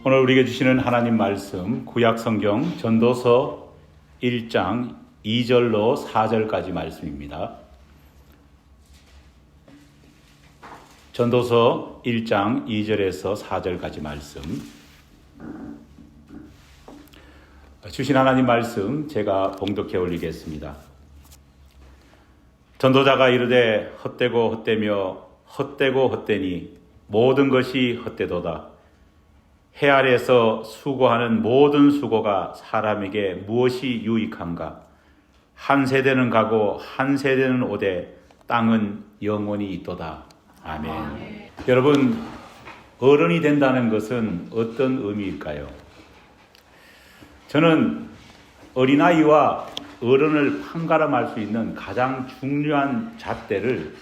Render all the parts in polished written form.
오늘 우리에게 주시는 하나님 말씀 구약 성경 전도서 1장 2절로 4절까지 말씀입니다. 전도서 1장 2절에서 4절까지 말씀. 주신 하나님 말씀 제가 봉독해 올리겠습니다. 전도자가 이르되 헛되고 헛되며 헛되고 헛되니 모든 것이 헛되도다. 해 아래에서 수고하는 모든 수고가 사람에게 무엇이 유익한가? 한 세대는 가고 한 세대는 오되 땅은 영원히 있도다. 아멘. 여러분, 어른이 된다는 것은 어떤 의미일까요? 저는 어린아이와 어른을 판가름할 수 있는 가장 중요한 잣대를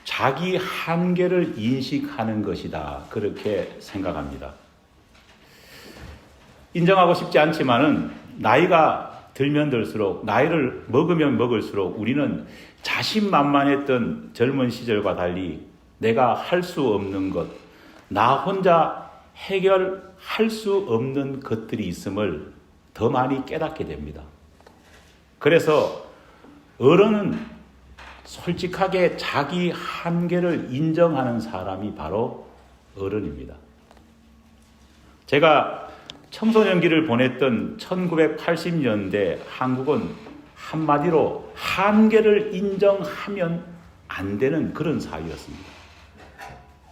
자기 한계를 인식하는 것이다. 그렇게 생각합니다. 인정하고 싶지 않지만은 나이가 들면 들수록, 나이를 먹으면 먹을수록 우리는 자신만만했던 젊은 시절과 달리 내가 할 수 없는 것, 나 혼자 해결할 수 없는 것들이 있음을 더 많이 깨닫게 됩니다. 그래서 어른은 솔직하게 자기 한계를 인정하는 사람이 바로 어른입니다. 제가 청소년기를 보냈던 1980년대 한국은 한마디로 한계를 인정하면 안 되는 그런 사회였습니다.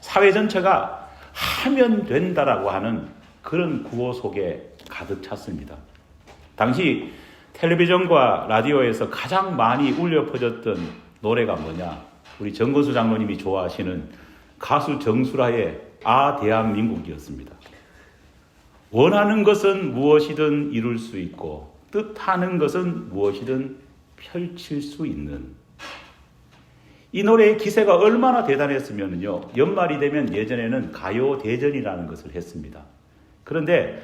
사회 전체가 하면 된다라고 하는 그런 구호 속에 가득 찼습니다. 당시 텔레비전과 라디오에서 가장 많이 울려 퍼졌던 노래가 뭐냐? 우리 정건수 장로님이 좋아하시는 가수 정수라의 아 대한민국이었습니다. 원하는 것은 무엇이든 이룰 수 있고 뜻하는 것은 무엇이든 펼칠 수 있는, 이 노래의 기세가 얼마나 대단했으면요, 연말이 되면 예전에는 가요대전이라는 것을 했습니다. 그런데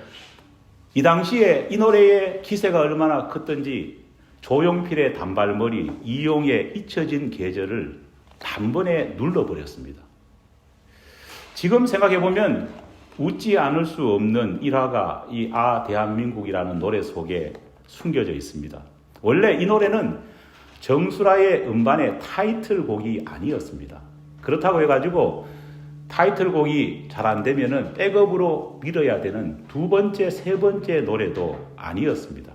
이 당시에 이 노래의 기세가 얼마나 컸던지 조용필의 단발머리, 이용의 잊혀진 계절을 단번에 눌러버렸습니다. 지금 생각해보면 웃지 않을 수 없는 일화가 이 아 대한민국이라는 노래 속에 숨겨져 있습니다. 원래 이 노래는 정수라의 음반의 타이틀곡이 아니었습니다. 그렇다고 해가지고 타이틀곡이 잘 안 되면은 백업으로 밀어야 되는 두 번째, 세 번째 노래도 아니었습니다.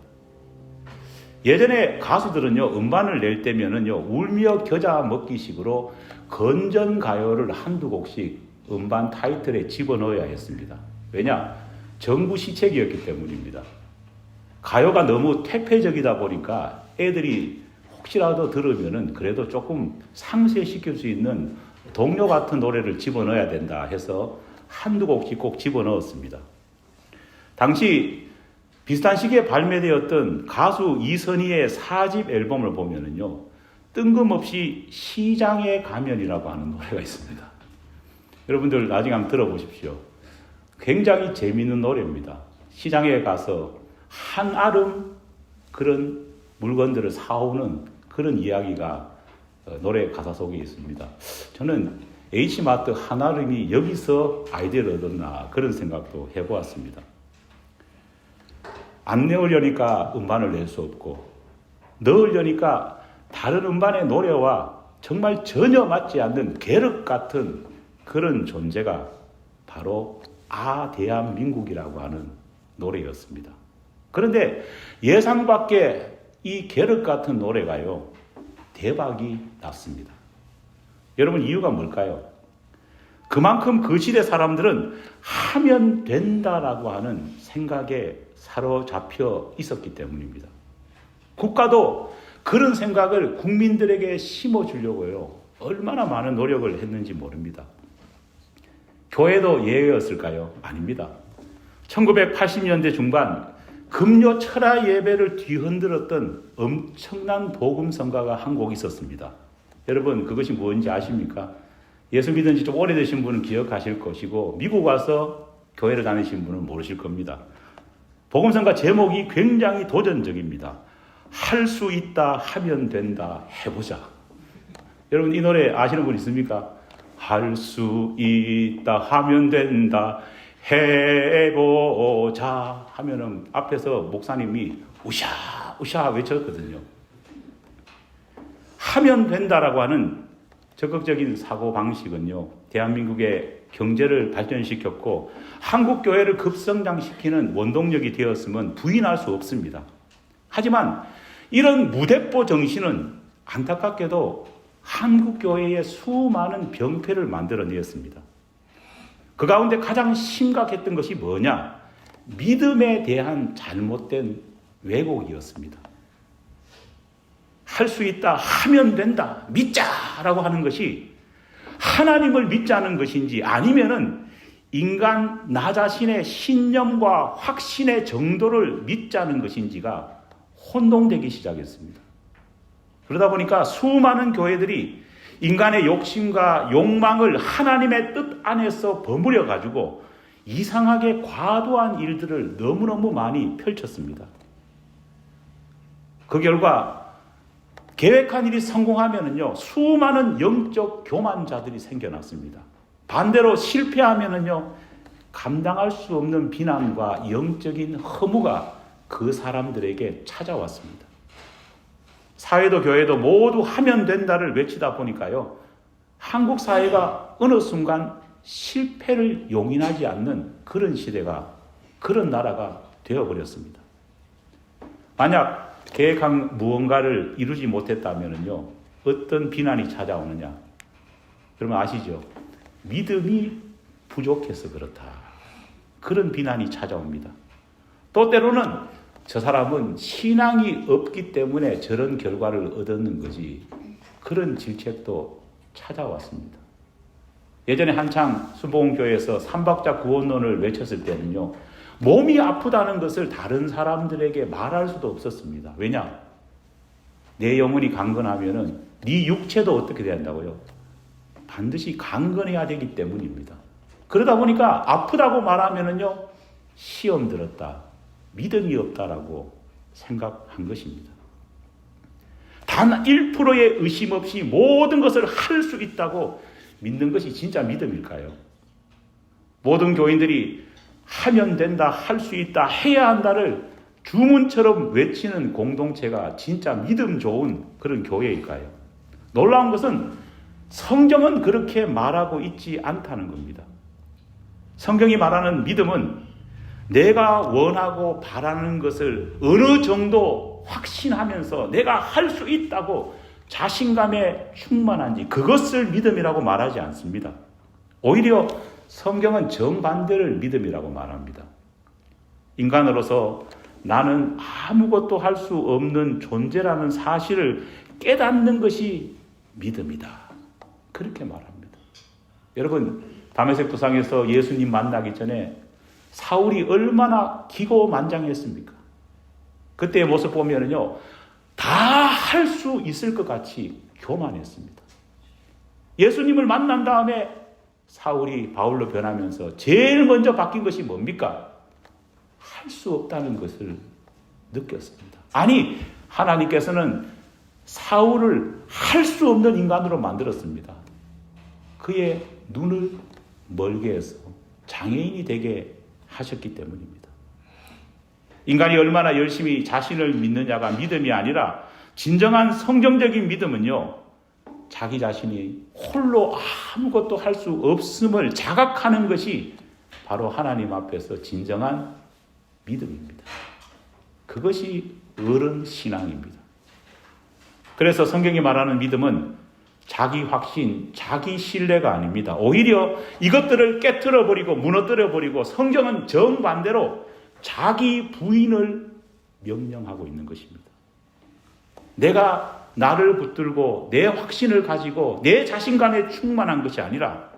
예전에 가수들은요, 음반을 낼 때면은요, 울며 겨자 먹기식으로 건전가요를 한두 곡씩 음반 타이틀에 집어넣어야 했습니다. 왜냐? 정부 시책이었기 때문입니다. 가요가 너무 퇴폐적이다 보니까 애들이 혹시라도 들으면은 그래도 조금 상쇄시킬 수 있는 동요 같은 노래를 집어넣어야 된다 해서 한두 곡씩 꼭 집어넣었습니다. 당시 비슷한 시기에 발매되었던 가수 이선희의 4집 앨범을 보면은요, 뜬금없이 시장의 가면이라고 하는 노래가 있습니다. 여러분들 나중에 한번 들어보십시오. 굉장히 재미있는 노래입니다. 시장에 가서 한 아름 그런 물건들을 사오는 그런 이야기가 노래 가사 속에 있습니다. 저는 H마트 한아름이 여기서 아이디어를 얻었나 그런 생각도 해보았습니다. 안 내으려니까 음반을 낼 수 없고, 넣으려니까 다른 음반의 노래와 정말 전혀 맞지 않는 계륵 같은 그런 존재가 바로 아 대한민국이라고 하는 노래였습니다. 그런데 예상 밖에 이 계륵 같은 노래가요, 대박이 났습니다. 여러분, 이유가 뭘까요? 그만큼 그 시대 사람들은 하면 된다라고 하는 생각에 사로잡혀 있었기 때문입니다. 국가도 그런 생각을 국민들에게 심어주려고요, 얼마나 많은 노력을 했는지 모릅니다. 교회도 예외였을까요? 아닙니다. 1980년대 중반 금요 철야 예배를 뒤흔들었던 엄청난 복음성가가 한 곡 있었습니다. 여러분, 그것이 뭔지 아십니까? 예수 믿은 지 좀 오래되신 분은 기억하실 것이고, 미국 와서 교회를 다니신 분은 모르실 겁니다. 복음성가 제목이 굉장히 도전적입니다. 할 수 있다, 하면 된다, 해보자. 여러분, 이 노래 아시는 분 있습니까? 할 수 있다, 하면 된다, 해보자 하면은 앞에서 목사님이 우샤 우샤 외쳤거든요. 하면 된다라고 하는 적극적인 사고방식은요, 대한민국의 경제를 발전시켰고 한국 교회를 급성장시키는 원동력이 되었으면 부인할 수 없습니다. 하지만 이런 무대뽀 정신은 안타깝게도 한국 교회의 수많은 병폐를 만들어내었습니다. 그 가운데 가장 심각했던 것이 뭐냐? 믿음에 대한 잘못된 왜곡이었습니다. 할 수 있다, 하면 된다, 믿자라고 하는 것이 하나님을 믿자는 것인지 아니면은 인간 나 자신의 신념과 확신의 정도를 믿자는 것인지가 혼동되기 시작했습니다. 그러다 보니까 수많은 교회들이 인간의 욕심과 욕망을 하나님의 뜻 안에서 버무려 가지고 이상하게 과도한 일들을 너무너무 많이 펼쳤습니다. 그 결과 계획한 일이 성공하면은요, 수많은 영적 교만자들이 생겨났습니다. 반대로 실패하면은요, 감당할 수 없는 비난과 영적인 허무가 그 사람들에게 찾아왔습니다. 사회도 교회도 모두 하면 된다를 외치다 보니까요, 한국 사회가 어느 순간 실패를 용인하지 않는 그런 시대가, 그런 나라가 되어버렸습니다. 만약 계획한 무언가를 이루지 못했다면요, 어떤 비난이 찾아오느냐? 그러면 아시죠? 믿음이 부족해서 그렇다. 그런 비난이 찾아옵니다. 또 때로는 저 사람은 신앙이 없기 때문에 저런 결과를 얻었는 거지. 그런 질책도 찾아왔습니다. 예전에 한창 수봉교회에서 삼박자 구원론을 외쳤을 때는요, 몸이 아프다는 것을 다른 사람들에게 말할 수도 없었습니다. 왜냐? 내 영혼이 강건하면은 네 육체도 어떻게 된다고요? 반드시 강건해야 되기 때문입니다. 그러다 보니까 아프다고 말하면은요, 시험 들었다, 믿음이 없다라고 생각한 것입니다. 단 1%의 의심 없이 모든 것을 할 수 있다고 믿는 것이 진짜 믿음일까요? 모든 교인들이 하면 된다, 할 수 있다, 해야 한다를 주문처럼 외치는 공동체가 진짜 믿음 좋은 그런 교회일까요? 놀라운 것은 성경은 그렇게 말하고 있지 않다는 겁니다. 성경이 말하는 믿음은 내가 원하고 바라는 것을 어느 정도 확신하면서 내가 할 수 있다고 자신감에 충만한지 그것을 믿음이라고 말하지 않습니다. 오히려 성경은 정반대를 믿음이라고 말합니다. 인간으로서 나는 아무것도 할 수 없는 존재라는 사실을 깨닫는 것이 믿음이다. 그렇게 말합니다. 여러분, 다메섹 도상에서 예수님 만나기 전에 사울이 얼마나 기고만장했습니까? 그때의 모습 보면은요, 다 할 수 있을 것 같이 교만했습니다. 예수님을 만난 다음에 사울이 바울로 변하면서 제일 먼저 바뀐 것이 뭡니까? 할 수 없다는 것을 느꼈습니다. 아니, 하나님께서는 사울을 할 수 없는 인간으로 만들었습니다. 그의 눈을 멀게 해서 장애인이 되게 하셨기 때문입니다. 인간이 얼마나 열심히 자신을 믿느냐가 믿음이 아니라 진정한 성경적인 믿음은요, 자기 자신이 홀로 아무것도 할 수 없음을 자각하는 것이 바로 하나님 앞에서 진정한 믿음입니다. 그것이 어른 신앙입니다. 그래서 성경이 말하는 믿음은 자기 확신, 자기 신뢰가 아닙니다. 오히려 이것들을 깨트려버리고 무너뜨려버리고 성경은 정반대로 자기 부인을 명령하고 있는 것입니다. 내가 나를 붙들고 내 확신을 가지고 내 자신감에 충만한 것이 아니라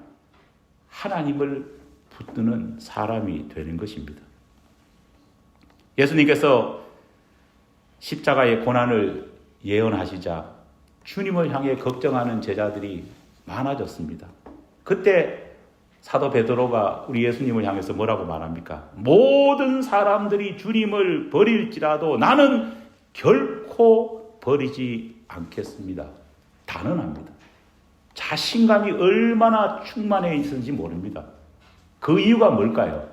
하나님을 붙드는 사람이 되는 것입니다. 예수님께서 십자가의 고난을 예언하시자 주님을 향해 걱정하는 제자들이 많아졌습니다. 그때 사도 베드로가 우리 예수님을 향해서 뭐라고 말합니까? 모든 사람들이 주님을 버릴지라도 나는 결코 버리지 않겠습니다. 단언합니다. 자신감이 얼마나 충만해 있는지 모릅니다. 그 이유가 뭘까요?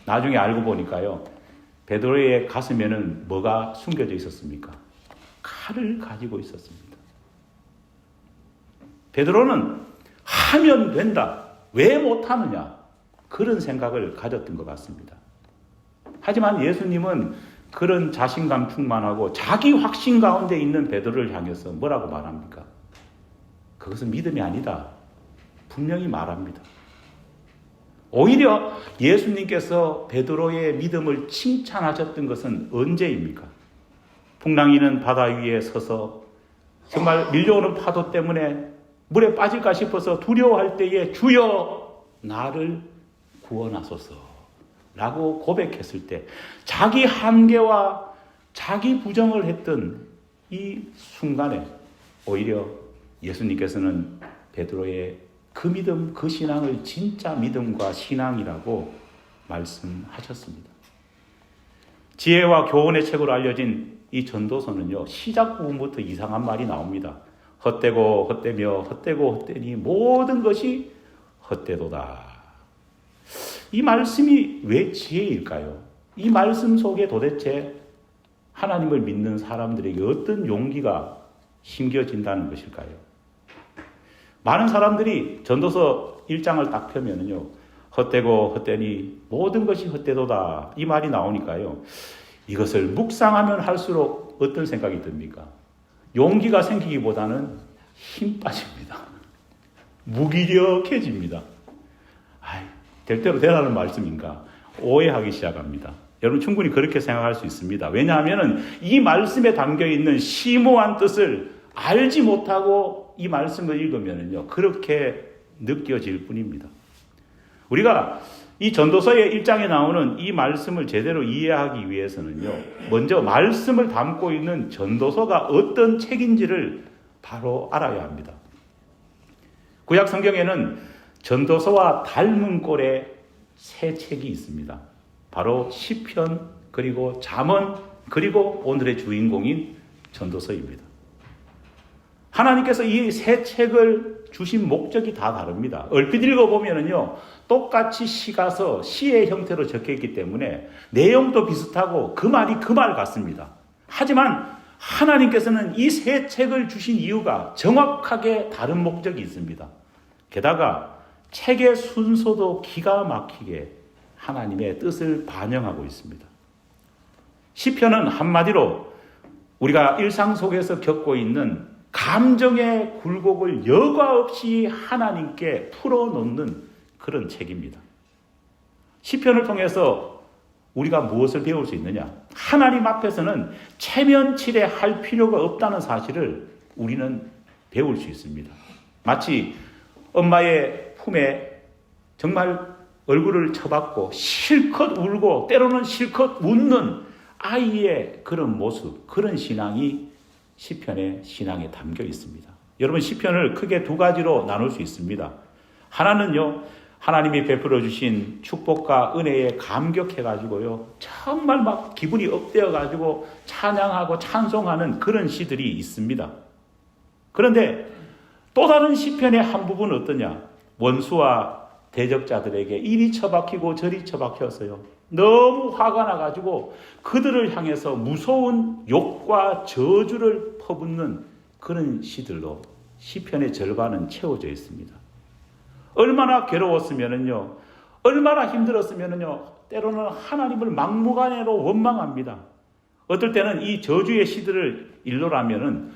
나중에 알고 보니까요. 베드로의 가슴에는 뭐가 숨겨져 있었습니까? 칼을 가지고 있었습니다. 베드로는 하면 된다. 왜 못하느냐? 그런 생각을 가졌던 것 같습니다. 하지만 예수님은 그런 자신감 충만하고 자기 확신 가운데 있는 베드로를 향해서 뭐라고 말합니까? 그것은 믿음이 아니다. 분명히 말합니다. 오히려 예수님께서 베드로의 믿음을 칭찬하셨던 것은 언제입니까? 풍랑이는 바다 위에 서서 정말 밀려오는 파도 때문에 물에 빠질까 싶어서 두려워할 때에 주여 나를 구원하소서 라고 고백했을 때 자기 한계와 자기 부정을 했던 이 순간에 오히려 예수님께서는 베드로의 그 믿음, 그 신앙을 진짜 믿음과 신앙이라고 말씀하셨습니다. 지혜와 교훈의 책으로 알려진 이 전도서는요, 시작 부분부터 이상한 말이 나옵니다. 헛되고 헛되며 헛되고 헛되니 모든 것이 헛되도다. 이 말씀이 왜 지혜일까요? 이 말씀 속에 도대체 하나님을 믿는 사람들에게 어떤 용기가 심겨진다는 것일까요? 많은 사람들이 전도서 1장을 딱 펴면은요, 헛되고 헛되니 모든 것이 헛되도다. 이 말이 나오니까요, 이것을 묵상하면 할수록 어떤 생각이 듭니까? 용기가 생기기보다는 힘 빠집니다. 무기력해집니다. 될 대로 되라는 말씀인가? 오해하기 시작합니다. 여러분 충분히 그렇게 생각할 수 있습니다. 왜냐하면 이 말씀에 담겨있는 심오한 뜻을 알지 못하고 이 말씀을 읽으면요, 그렇게 느껴질 뿐입니다. 우리가 이 전도서의 1장에 나오는 이 말씀을 제대로 이해하기 위해서는요, 먼저 말씀을 담고 있는 전도서가 어떤 책인지를 바로 알아야 합니다. 구약 성경에는 전도서와 닮은 꼴의 세 책이 있습니다. 바로 시편, 그리고 잠언, 그리고 오늘의 주인공인 전도서입니다. 하나님께서 이 세 책을 주신 목적이 다 다릅니다. 얼핏 읽어보면요, 똑같이 시가서, 시의 형태로 적혀있기 때문에 내용도 비슷하고 그 말이 그 말 같습니다. 하지만 하나님께서는 이 세 책을 주신 이유가 정확하게 다른 목적이 있습니다. 게다가 책의 순서도 기가 막히게 하나님의 뜻을 반영하고 있습니다. 시편은 한마디로 우리가 일상 속에서 겪고 있는 감정의 굴곡을 여과 없이 하나님께 풀어놓는 그런 책입니다. 시편을 통해서 우리가 무엇을 배울 수 있느냐? 하나님 앞에서는 체면치레 할 필요가 없다는 사실을 우리는 배울 수 있습니다. 마치 엄마의 품에 정말 얼굴을 쳐박고 실컷 울고 때로는 실컷 웃는 아이의 그런 모습, 그런 신앙이 시편의 신앙에 담겨 있습니다. 여러분, 시편을 크게 두 가지로 나눌 수 있습니다. 하나는요, 하나님이 베풀어 주신 축복과 은혜에 감격해가지고요, 정말 막 기분이 업되어가지고 찬양하고 찬송하는 그런 시들이 있습니다. 그런데 또 다른 시편의 한 부분은 어떠냐? 원수와 대적자들에게 이리 처박히고 저리 처박혀서요, 너무 화가 나가지고 그들을 향해서 무서운 욕과 저주를 퍼붓는 그런 시들로 시편의 절반은 채워져 있습니다. 얼마나 괴로웠으면은요, 얼마나 힘들었으면은요, 때로는 하나님을 막무가내로 원망합니다. 어떨 때는 이 저주의 시들을 일러라면은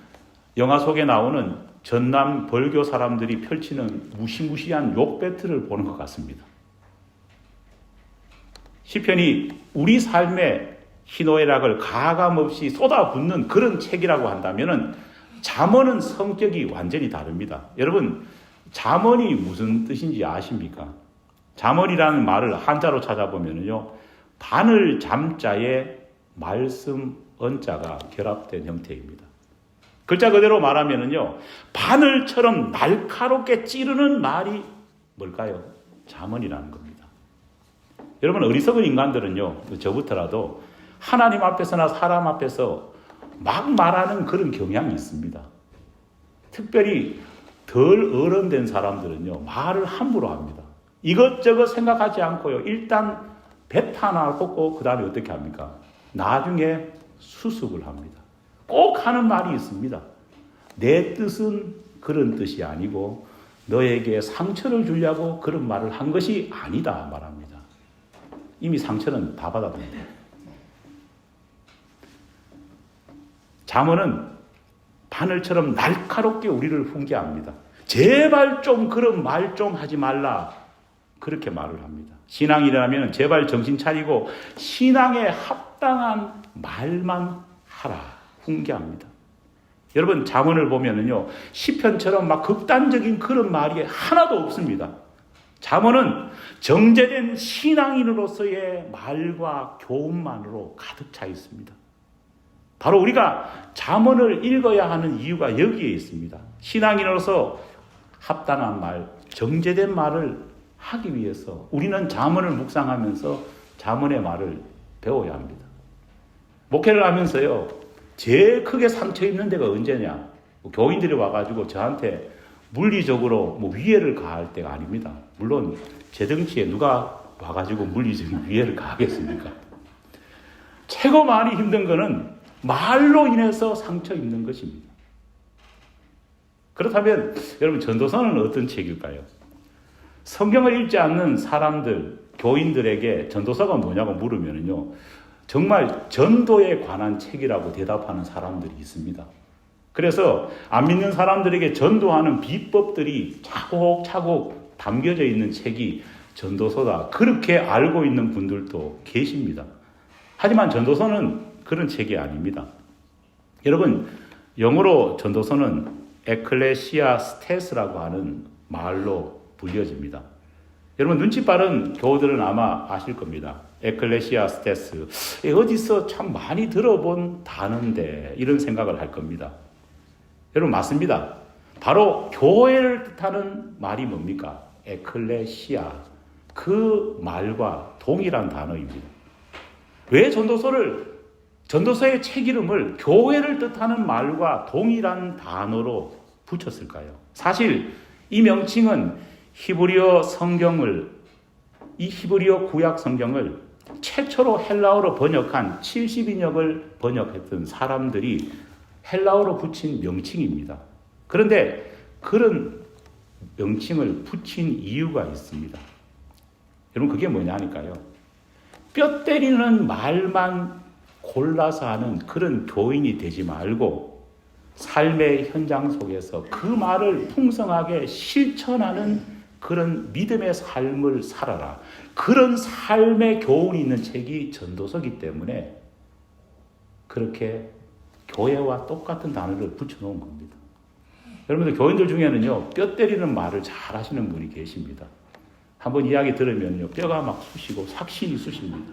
영화 속에 나오는 전남 벌교 사람들이 펼치는 무시무시한 욕 배틀을 보는 것 같습니다. 시편이 우리 삶의 희노애락을 가감없이 쏟아붓는 그런 책이라고 한다면은 잠언은 성격이 완전히 다릅니다. 여러분, 잠언이 무슨 뜻인지 아십니까? 잠언이라는 말을 한자로 찾아보면요, 바늘 잠자에 말씀 언자가 결합된 형태입니다. 글자 그대로 말하면요, 바늘처럼 날카롭게 찌르는 말이 뭘까요? 잠언이라는 겁니다. 여러분, 어리석은 인간들은요, 저부터라도 하나님 앞에서나 사람 앞에서 막 말하는 그런 경향이 있습니다. 특별히 덜 어른된 사람들은요, 말을 함부로 합니다. 이것저것 생각하지 않고요. 일단 베타 하나 꽂고 그 다음에 어떻게 합니까? 나중에 수습을 합니다. 꼭 하는 말이 있습니다. 내 뜻은 그런 뜻이 아니고 너에게 상처를 주려고 그런 말을 한 것이 아니다 말합니다. 이미 상처는 다 받았습니다. 잠언은 바늘처럼 날카롭게 우리를 훈계합니다. 제발 좀 그런 말 좀 하지 말라. 그렇게 말을 합니다. 신앙이라면 제발 정신 차리고 신앙에 합당한 말만 하라. 훈계합니다. 여러분 잠언을 보면은요. 시편처럼 막 극단적인 그런 말이 하나도 없습니다. 잠언은 정제된 신앙인으로서의 말과 교훈만으로 가득 차 있습니다. 바로 우리가 잠언을 읽어야 하는 이유가 여기에 있습니다. 신앙인으로서 합당한 말, 정제된 말을 하기 위해서 우리는 잠언을 묵상하면서 잠언의 말을 배워야 합니다. 목회를 하면서요. 제일 크게 상처 입는 데가 언제냐? 교인들이 와가지고 저한테 물리적으로 위해를 가할 때가 아닙니다. 물론 제 덩치에 누가 와가지고 물리적인 위해를 가하겠습니까? 최고 많이 힘든 거는 말로 인해서 상처 입는 것입니다. 그렇다면 여러분 전도서는 어떤 책일까요? 성경을 읽지 않는 사람들, 교인들에게 전도서가 뭐냐고 물으면요. 정말 전도에 관한 책이라고 대답하는 사람들이 있습니다. 그래서 안 믿는 사람들에게 전도하는 비법들이 차곡차곡 담겨져 있는 책이 전도서다. 그렇게 알고 있는 분들도 계십니다. 하지만 전도서는 그런 책이 아닙니다. 여러분, 영어로 전도서는 에클레시아스테스라고 하는 말로 불려집니다. 여러분 눈치 빠른 교우들은 아마 아실 겁니다. 에클레시아스테스. 어디서 참 많이 들어본 단어인데 이런 생각을 할 겁니다. 여러분 맞습니다. 바로 교회를 뜻하는 말이 뭡니까? 에클레시아. 그 말과 동일한 단어입니다. 왜 전도서의 책 이름을 교회를 뜻하는 말과 동일한 단어로 붙였을까요? 사실 이 명칭은 히브리어 구약 성경을 최초로 헬라어로 번역한 70인역을 번역했던 사람들이 헬라어로 붙인 명칭입니다. 그런데 그런 명칭을 붙인 이유가 있습니다. 여러분 그게 뭐냐니까요. 뼈 때리는 말만 골라서 하는 그런 교인이 되지 말고 삶의 현장 속에서 그 말을 풍성하게 실천하는 그런 믿음의 삶을 살아라. 그런 삶의 교훈이 있는 책이 전도서이기 때문에 그렇게 교회와 똑같은 단어를 붙여놓은 겁니다. 여러분들 교인들 중에는요. 뼈 때리는 말을 잘 하시는 분이 계십니다. 한번 이야기 들으면요. 뼈가 막 쑤시고 삭신이 쑤십니다.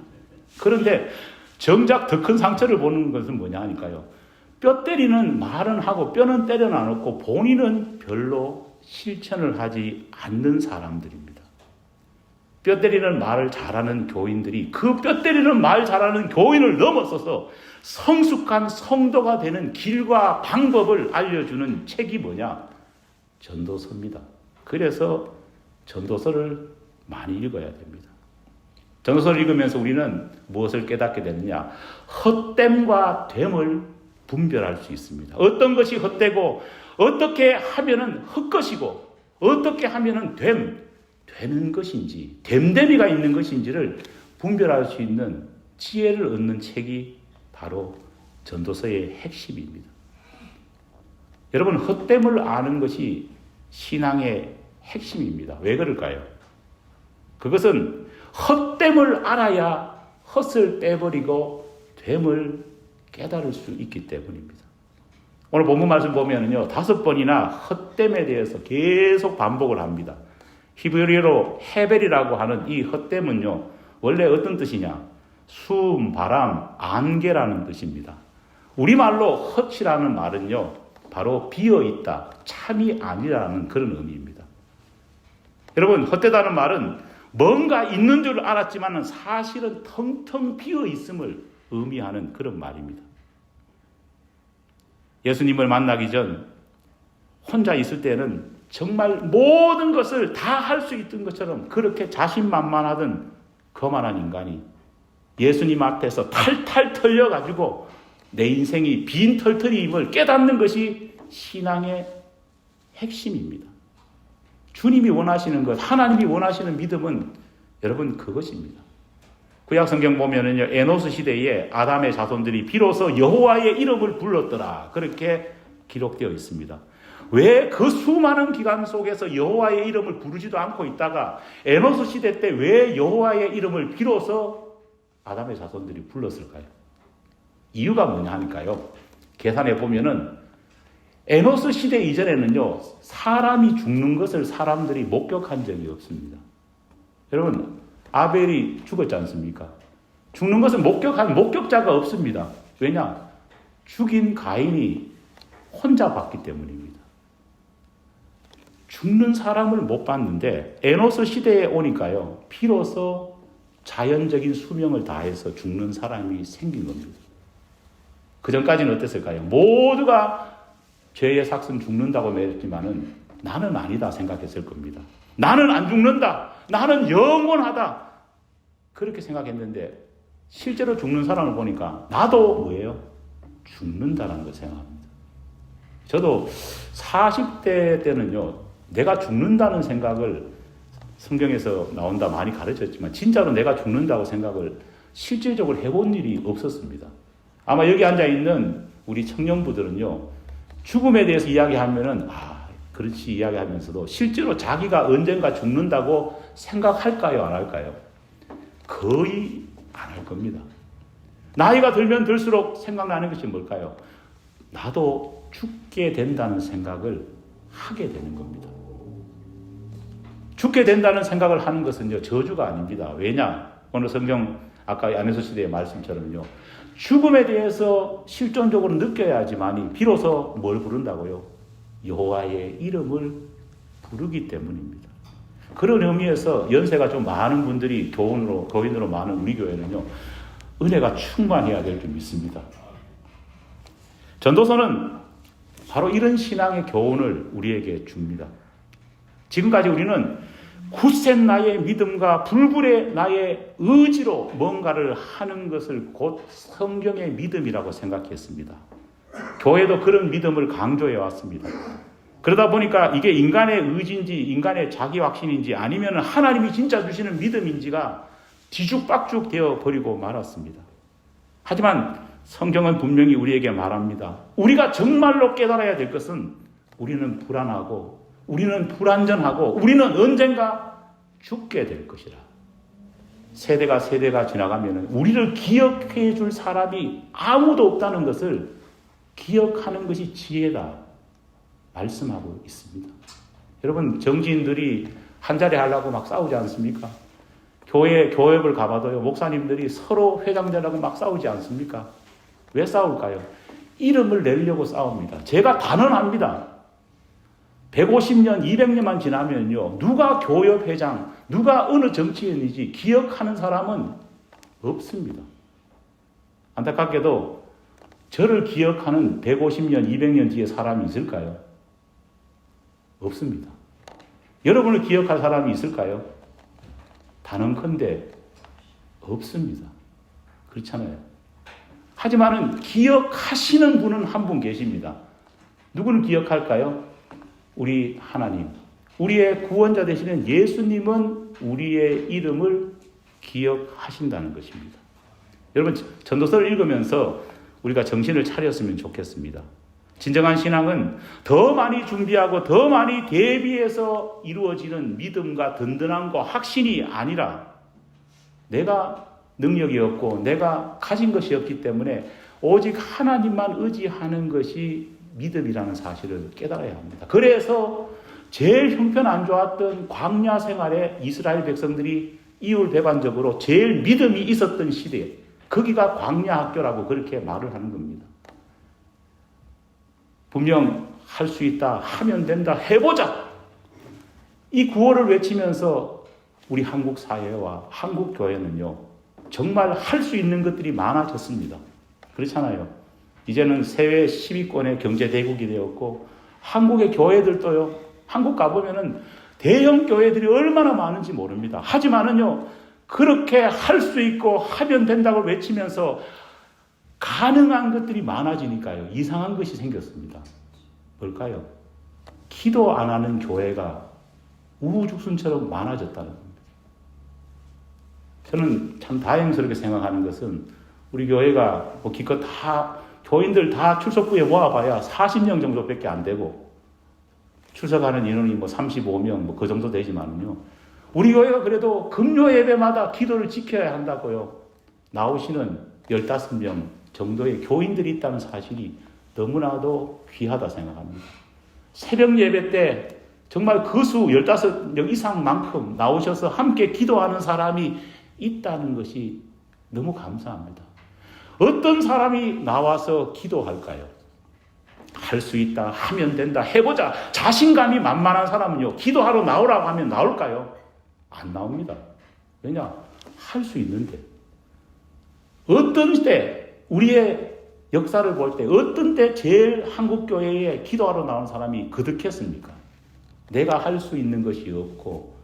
그런데 정작 더 큰 상처를 보는 것은 뭐냐 하니까요. 뼈 때리는 말은 하고 뼈는 때려 놔놓고 본인은 별로 실천을 하지 않는 사람들입니다. 뼈 때리는 말을 잘하는 교인들이 그 뼈 때리는 말 잘하는 교인을 넘어서서 성숙한 성도가 되는 길과 방법을 알려주는 책이 뭐냐? 전도서입니다. 그래서 전도서를 많이 읽어야 됩니다. 전도서를 읽으면서 우리는 무엇을 깨닫게 되느냐? 헛됨과 됨을 분별할 수 있습니다. 어떤 것이 헛되고 어떻게 하면은 헛것이고 어떻게 하면은 되는 것인지 됨됨이가 있는 것인지를 분별할 수 있는 지혜를 얻는 책이 바로 전도서의 핵심입니다. 여러분 헛됨을 아는 것이 신앙의 핵심입니다. 왜 그럴까요? 그것은 헛됨을 알아야 헛을 빼버리고 됨을 깨달을 수 있기 때문입니다. 오늘 본문 말씀 보면은요, 5번이나 헛됨에 대해서 계속 반복을 합니다. 히브리어로 헤벨이라고 하는 이 헛됨은요, 원래 어떤 뜻이냐? 수음, 바람, 안개라는 뜻입니다. 우리말로 헛이라는 말은요, 바로 비어있다, 참이 아니라는 그런 의미입니다. 여러분, 헛되다는 말은 뭔가 있는 줄 알았지만 사실은 텅텅 비어있음을 의미하는 그런 말입니다. 예수님을 만나기 전 혼자 있을 때는 정말 모든 것을 다 할 수 있던 것처럼 그렇게 자신만만하던 거만한 인간이 예수님 앞에서 탈탈 털려가지고 내 인생이 빈 털털이임을 깨닫는 것이 신앙의 핵심입니다. 주님이 원하시는 것, 하나님이 원하시는 믿음은 여러분 그것입니다. 구약 성경 보면은요, 에노스 시대에 아담의 자손들이 비로소 여호와의 이름을 불렀더라. 그렇게 기록되어 있습니다. 왜 그 수많은 기간 속에서 여호와의 이름을 부르지도 않고 있다가 에노스 시대 때 왜 여호와의 이름을 비로소 아담의 자손들이 불렀을까요? 이유가 뭐냐 하니까요. 계산해 보면은 에노스 시대 이전에는요, 사람이 죽는 것을 사람들이 목격한 적이 없습니다. 여러분, 아벨이 죽었지 않습니까? 죽는 것을 목격한 목격자가 없습니다. 왜냐? 죽인 가인이 혼자 봤기 때문입니다. 죽는 사람을 못 봤는데 에노스 시대에 오니까요, 비로소 자연적인 수명을 다해서 죽는 사람이 생긴 겁니다. 그 전까지는 어땠을까요? 모두가 죄의 삭은 죽는다고 말했지만은 나는 아니다 생각했을 겁니다. 나는 안 죽는다. 나는 영원하다. 그렇게 생각했는데 실제로 죽는 사람을 보니까 나도 뭐예요? 죽는다라는 걸 생각합니다. 저도 40대 때는요, 내가 죽는다는 생각을 성경에서 나온다 많이 가르쳤지만 진짜로 내가 죽는다고 생각을 실질적으로 해본 일이 없었습니다. 아마 여기 앉아있는 우리 청년부들은요, 죽음에 대해서 이야기하면은 그렇지 이야기하면서도 실제로 자기가 언젠가 죽는다고 생각할까요? 안 할까요? 거의 안 할 겁니다. 나이가 들면 들수록 생각나는 것이 뭘까요? 나도 죽게 된다는 생각을 하게 되는 겁니다. 죽게 된다는 생각을 하는 것은요, 저주가 아닙니다. 왜냐? 오늘 성경 아까 안에서 시대의 말씀처럼요, 죽음에 대해서 실존적으로 느껴야지만이 비로소 뭘 부른다고요? 여호와의 이름을 부르기 때문입니다. 그런 의미에서 연세가 좀 많은 분들이 교인으로 많은 우리 교회는요, 은혜가 충만해야 될 줄 믿습니다. 전도서는 바로 이런 신앙의 교훈을 우리에게 줍니다. 지금까지 우리는 굳센 나의 믿음과 불굴의 나의 의지로 뭔가를 하는 것을 곧 성경의 믿음이라고 생각했습니다. 교회도 그런 믿음을 강조해 왔습니다. 그러다 보니까 이게 인간의 의지인지 인간의 자기 확신인지 아니면 하나님이 진짜 주시는 믿음인지가 뒤죽박죽 되어 버리고 말았습니다. 하지만 성경은 분명히 우리에게 말합니다. 우리가 정말로 깨달아야 될 것은 우리는 불안하고 우리는 불완전하고 우리는 언젠가 죽게 될 것이라. 세대가 지나가면 우리를 기억해 줄 사람이 아무도 없다는 것을 기억하는 것이 지혜다 말씀하고 있습니다. 여러분, 정치인들이 한 자리 하려고 막 싸우지 않습니까? 교회를 가봐도요, 목사님들이 서로 회장되라고 막 싸우지 않습니까? 왜 싸울까요? 이름을 내려고 싸웁니다. 제가 단언합니다. 150년, 200년만 지나면요, 누가 교협 회장, 누가 어느 정치인인지 기억하는 사람은 없습니다. 안타깝게도 저를 기억하는 150년, 200년 뒤에 사람이 있을까요? 없습니다. 여러분을 기억할 사람이 있을까요? 단언컨대 없습니다. 그렇잖아요. 하지만은 기억하시는 분은 한 분 계십니다. 누구는 기억할까요? 우리 하나님, 우리의 구원자 되시는 예수님은 우리의 이름을 기억하신다는 것입니다. 여러분, 전도서를 읽으면서 우리가 정신을 차렸으면 좋겠습니다. 진정한 신앙은 더 많이 준비하고 더 많이 대비해서 이루어지는 믿음과 든든함과 확신이 아니라 내가 능력이 없고 내가 가진 것이 없기 때문에 오직 하나님만 의지하는 것이 믿음이라는 사실을 깨달아야 합니다. 그래서 제일 형편 안 좋았던 광야 생활에 이스라엘 백성들이 이율배반적으로 제일 믿음이 있었던 시대에 거기가 광야 학교라고 그렇게 말을 하는 겁니다. 분명 할 수 있다, 하면 된다, 해보자. 이 구호를 외치면서 우리 한국 사회와 한국 교회는요, 정말 할 수 있는 것들이 많아졌습니다. 그렇잖아요. 이제는 세계 10위권의 경제 대국이 되었고 한국의 교회들도요, 한국 가보면은 대형 교회들이 얼마나 많은지 모릅니다. 하지만은요, 그렇게 할 수 있고 하면 된다고 외치면서 가능한 것들이 많아지니까요, 이상한 것이 생겼습니다. 뭘까요? 기도 안 하는 교회가 우후죽순처럼 많아졌다는 겁니다. 저는 참 다행스럽게 생각하는 것은 우리 교회가 뭐 기껏 다 교인들 다 출석부에 모아봐야 40명 정도밖에 안 되고 출석하는 인원이 뭐 35명 뭐 그 정도 되지만요. 우리 교회가 그래도 금요 예배마다 기도를 지켜야 한다고요. 나오시는 15명 정도의 교인들이 있다는 사실이 너무나도 귀하다 생각합니다. 새벽 예배 때 정말 그 수 15명 이상만큼 나오셔서 함께 기도하는 사람이 있다는 것이 너무 감사합니다. 어떤 사람이 나와서 기도할까요? 할 수 있다, 하면 된다, 해보자. 자신감이 만만한 사람은요, 기도하러 나오라고 하면 나올까요? 안 나옵니다. 왜냐? 할 수 있는데. 어떤 때, 우리의 역사를 볼 때, 어떤 때 제일 한국교회에 기도하러 나온 사람이 거듭했습니까? 내가 할 수 있는 것이 없고,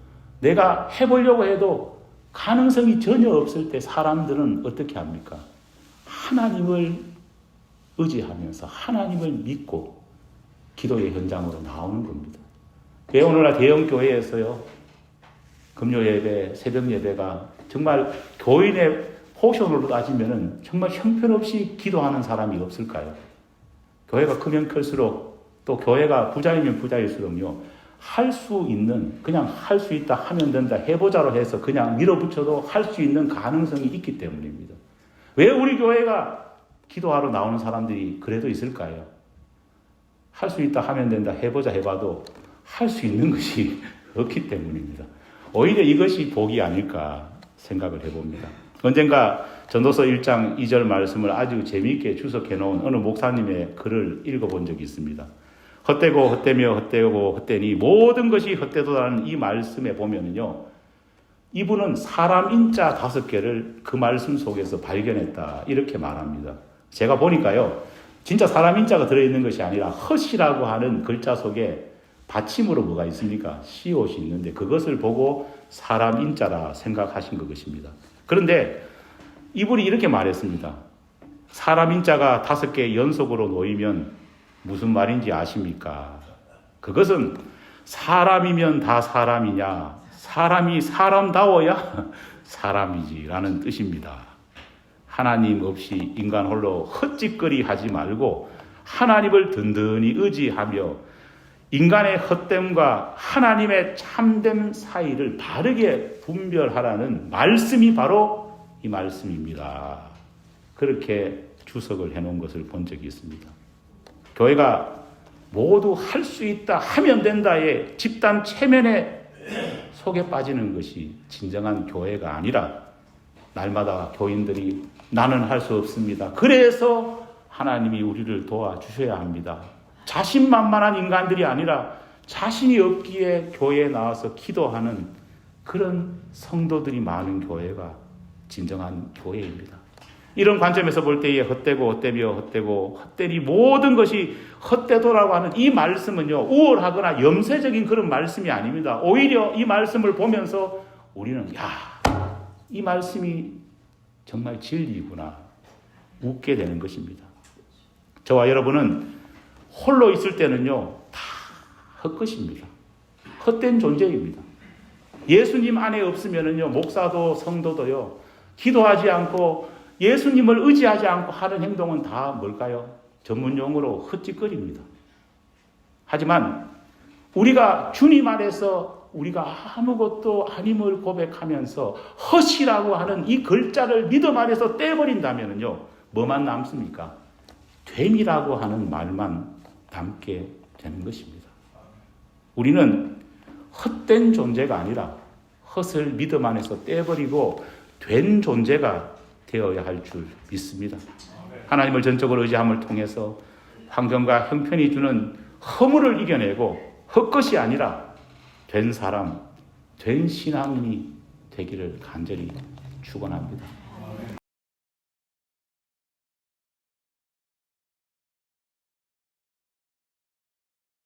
내가 해보려고 해도 가능성이 전혀 없을 때 사람들은 어떻게 합니까? 하나님을 의지하면서 하나님을 믿고 기도의 현장으로 나오는 겁니다. 왜 오늘날 대형 교회에서요, 금요 예배, 새벽 예배가 정말 교인의 포션으로 따지면은 정말 형편없이 기도하는 사람이 없을까요? 교회가 크면 클수록 또 교회가 부자이면 부자일수록요, 할 수 있는, 그냥 할 수 있다, 하면 된다, 해보자로 해서 그냥 밀어붙여도 할 수 있는 가능성이 있기 때문입니다. 왜 우리 교회가 기도하러 나오는 사람들이 그래도 있을까요? 할 수 있다, 하면 된다, 해보자 해봐도 할 수 있는 것이 없기 때문입니다. 오히려 이것이 복이 아닐까 생각을 해봅니다. 언젠가 전도서 1장 2절 말씀을 아주 재미있게 주석해 놓은 어느 목사님의 글을 읽어본 적이 있습니다. 헛되고 헛되며 헛되고 헛되니 모든 것이 헛되도라는 이 말씀에 보면은요, 이분은 사람 인자 5개를 그 말씀 속에서 발견했다, 이렇게 말합니다. 제가 보니까요, 진짜 사람 인자가 들어있는 것이 아니라 헛이라고 하는 글자 속에 받침으로 뭐가 있습니까? 시옷이 있는데 그것을 보고 사람 인자라 생각하신 것입니다. 그런데 이분이 이렇게 말했습니다. 사람 인자가 5개 연속으로 놓이면 무슨 말인지 아십니까? 그것은 사람이면 다 사람이냐, 사람이 사람다워야 사람이지라는 뜻입니다. 하나님 없이 인간 홀로 헛짓거리 하지 말고 하나님을 든든히 의지하며 인간의 헛됨과 하나님의 참됨 사이를 바르게 분별하라는 말씀이 바로 이 말씀입니다. 그렇게 주석을 해놓은 것을 본 적이 있습니다. 교회가 모두 할 수 있다, 하면 된다의 집단 체면에 속에 빠지는 것이 진정한 교회가 아니라 날마다 교인들이 나는 할 수 없습니다, 그래서 하나님이 우리를 도와주셔야 합니다, 자신만만한 인간들이 아니라 자신이 없기에 교회에 나와서 기도하는 그런 성도들이 많은 교회가 진정한 교회입니다. 이런 관점에서 볼 때에 헛되고 헛되며 헛되고 헛되니 모든 것이 헛되도라고 하는 이 말씀은요, 우월하거나 염세적인 그런 말씀이 아닙니다. 오히려 이 말씀을 보면서 우리는 이 말씀이 정말 진리구나 웃게 되는 것입니다. 저와 여러분은 홀로 있을 때는요, 다 헛것입니다. 헛된 존재입니다. 예수님 안에 없으면은요, 목사도 성도도요, 기도하지 않고 예수님을 의지하지 않고 하는 행동은 다 뭘까요? 전문용어로 헛짓거리입니다. 하지만 우리가 주님 안에서 우리가 아무것도 아님을 고백하면서 헛이라고 하는 이 글자를 믿음 안에서 떼버린다면요, 뭐만 남습니까? 됨이라고 하는 말만 남게 되는 것입니다. 우리는 헛된 존재가 아니라 헛을 믿음 안에서 떼버리고 된 존재가 되어야 할 줄 믿습니다. 하나님을 전적으로 의지함을 통해서 환경과 형편이 주는 허물을 이겨내고 헛것이 아니라 된 사람, 된 신앙인이 되기를 간절히 축원합니다.